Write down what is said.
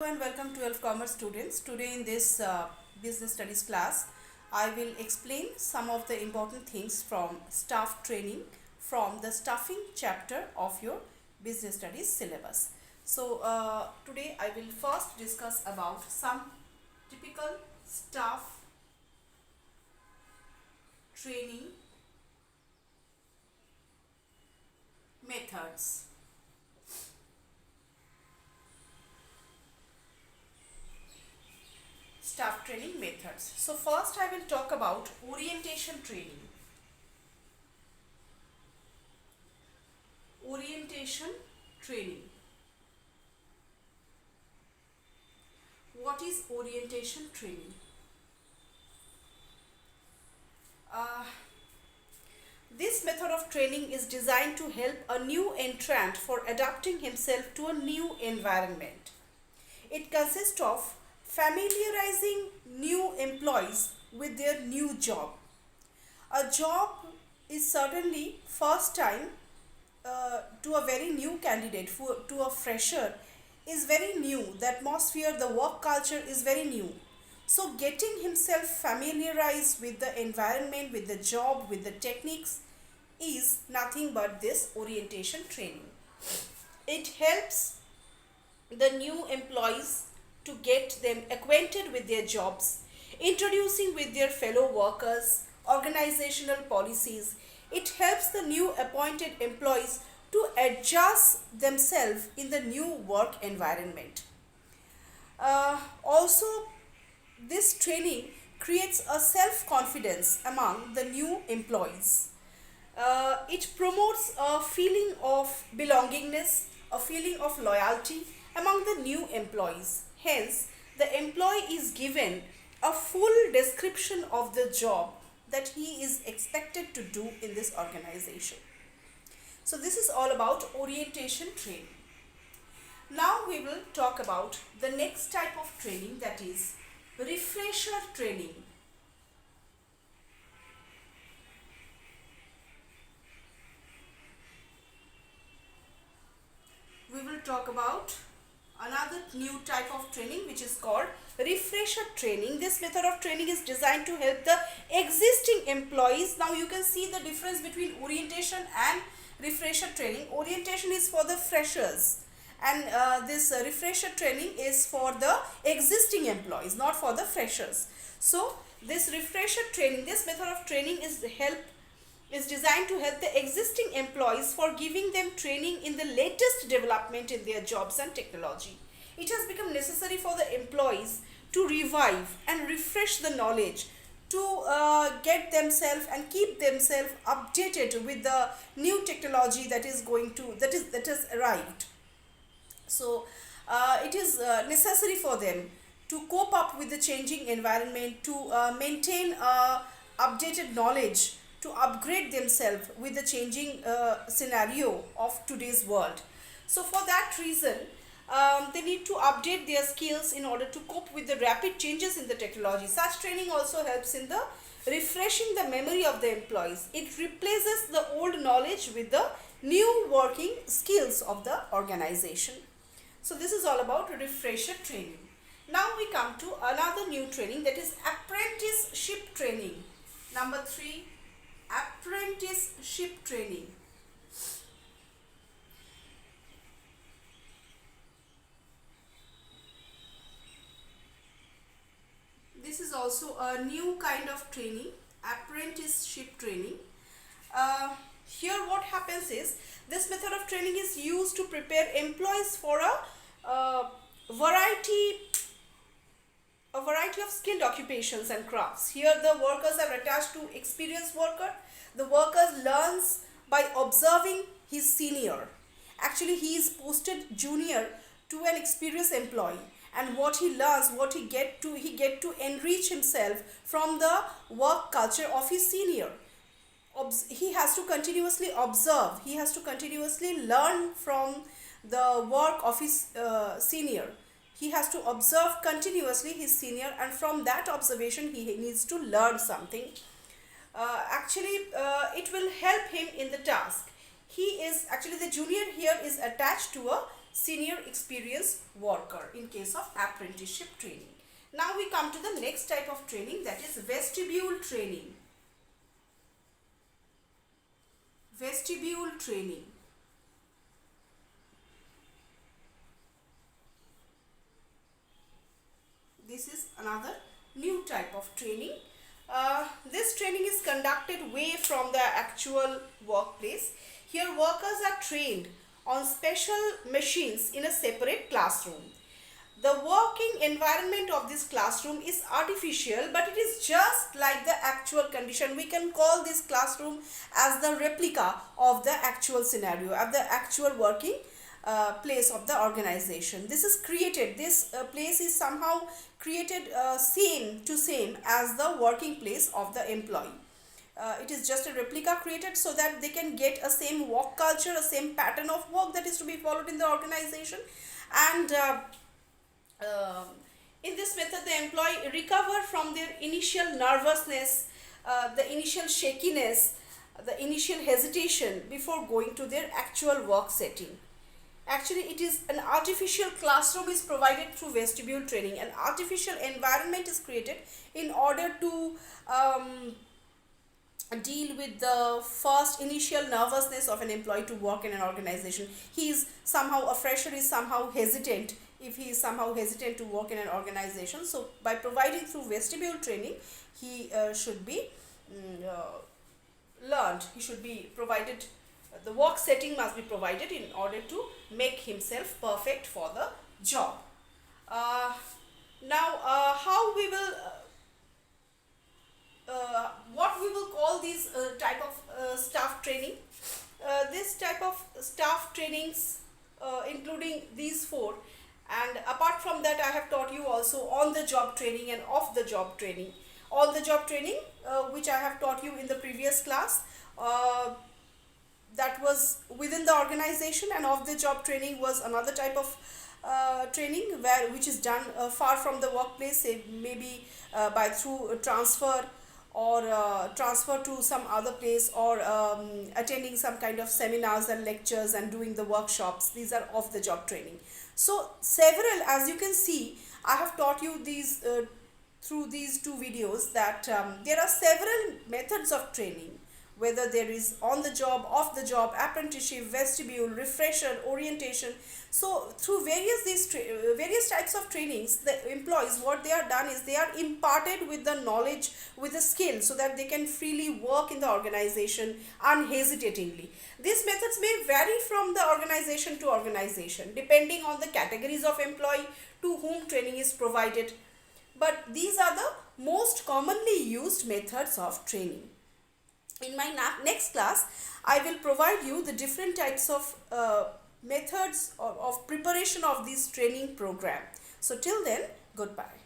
And welcome 12th Commerce students. Today in this business studies class, I will explain some of the important things from staff training from the staffing chapter of your business studies syllabus. So today I will first discuss about some typical staff training methods. Staff training methods. So first I will talk about orientation training. Orientation training. What is orientation training? This method of training is designed to help a new entrant for adapting himself to a new environment. It consists of familiarizing new employees with their new job. A job is certainly first time to a very new candidate, to a fresher is very new. The atmosphere, the work culture is very new. So getting himself familiarized with the environment, with the job, with the techniques is nothing but this orientation training. It helps the new employees to get them acquainted with their jobs, introducing with their fellow workers, organizational policies. It helps the new appointed employees to adjust themselves in the new work environment. Also, this training creates a self-confidence among the new employees. It promotes a feeling of belongingness, a feeling of loyalty among the new employees. Hence, the employee is given a full description of the job that he is expected to do in this organization. So this is all about orientation training. Now we will talk about the next type of training, that is refresher training. We will talk about another new type of training which is called refresher training. This method of training is designed to help the existing employees. Now you can see the difference between orientation and refresher training. Orientation is for the freshers and this refresher training is for the existing employees, not for the freshers. So this refresher training, this method of training is designed to help the existing employees for giving them training in the latest development in their jobs and technology. It has become necessary for the employees to revive and refresh the knowledge, to get themselves and keep themselves updated with the new technology that has arrived. So it is necessary for them to cope up with the changing environment, to maintain updated knowledge, to upgrade themselves with the changing scenario of today's world. So for that reason, they need to update their skills in order to cope with the rapid changes in the technology. Such training also helps in the refreshing the memory of the employees. It replaces the old knowledge with the new working skills of the organization. So this is all about refresher training. Now we come to another new training, that is apprenticeship training. Number 3, apprenticeship training. This is also a new kind of training, apprenticeship training. Here what happens is, this method of training is used to prepare employees for a variety of skilled occupations and crafts. Here the workers are attached to experienced worker. The workers learns by observing his senior. Actually, he is posted junior to an experienced employee, and what he learns, what he get to enrich himself from the work culture of his senior. He has to continuously observe. He has to continuously learn from the work of his senior. He has to observe continuously his senior, and from that observation he needs to learn something. It will help him in the task. He is actually, the junior here is attached to a senior experienced worker in case of apprenticeship training. Now we come to the next type of training, that is vestibule training. Vestibule training. This is another new type of training. This training is conducted way from the actual workplace. Here workers are trained on special machines in a separate classroom. The working environment of this classroom is artificial, but it is just like the actual condition. We can call this classroom as the replica of the actual scenario, of the actual working place of the organization. This is created, this place is somehow created same as the working place of the employee. It is just a replica created so that they can get a same work culture, a same pattern of work that is to be followed in the organization. And in this method, the employee recover from their initial nervousness, the initial shakiness, the initial hesitation before going to their actual work setting. Actually, it is an artificial classroom is provided through vestibule training. An artificial environment is created in order to deal with the first initial nervousness of an employee to work in an organization. He is somehow, a fresher is somehow hesitant, if he is somehow hesitant to work in an organization. So by providing through vestibule training, he should be learned, he should be provided, the work setting must be provided in order to make himself perfect for the job. Now how we will what we will call these type of staff training. This type of staff trainings including these four, and apart from that I have taught you also on the job training and off the job training. On the job training which I have taught you in the previous class, that was within the organization, and off the job training was another type of training which is done far from the workplace, say maybe by through transfer or transfer to some other place, or attending some kind of seminars and lectures and doing the workshops. These are off the job training. So several, as you can see, I have taught you these through these two videos, that there are several methods of training, whether there is on the job, off the job, apprenticeship, vestibule, refresher, orientation. So through various types of trainings, the employees, what they are done is they are imparted with the knowledge, with the skill, so that they can freely work in the organization unhesitatingly. These methods may vary from the organization to organization, depending on the categories of employee to whom training is provided. But these are the most commonly used methods of training. In my next class, I will provide you the different types of methods of preparation of this training program. So till then, goodbye.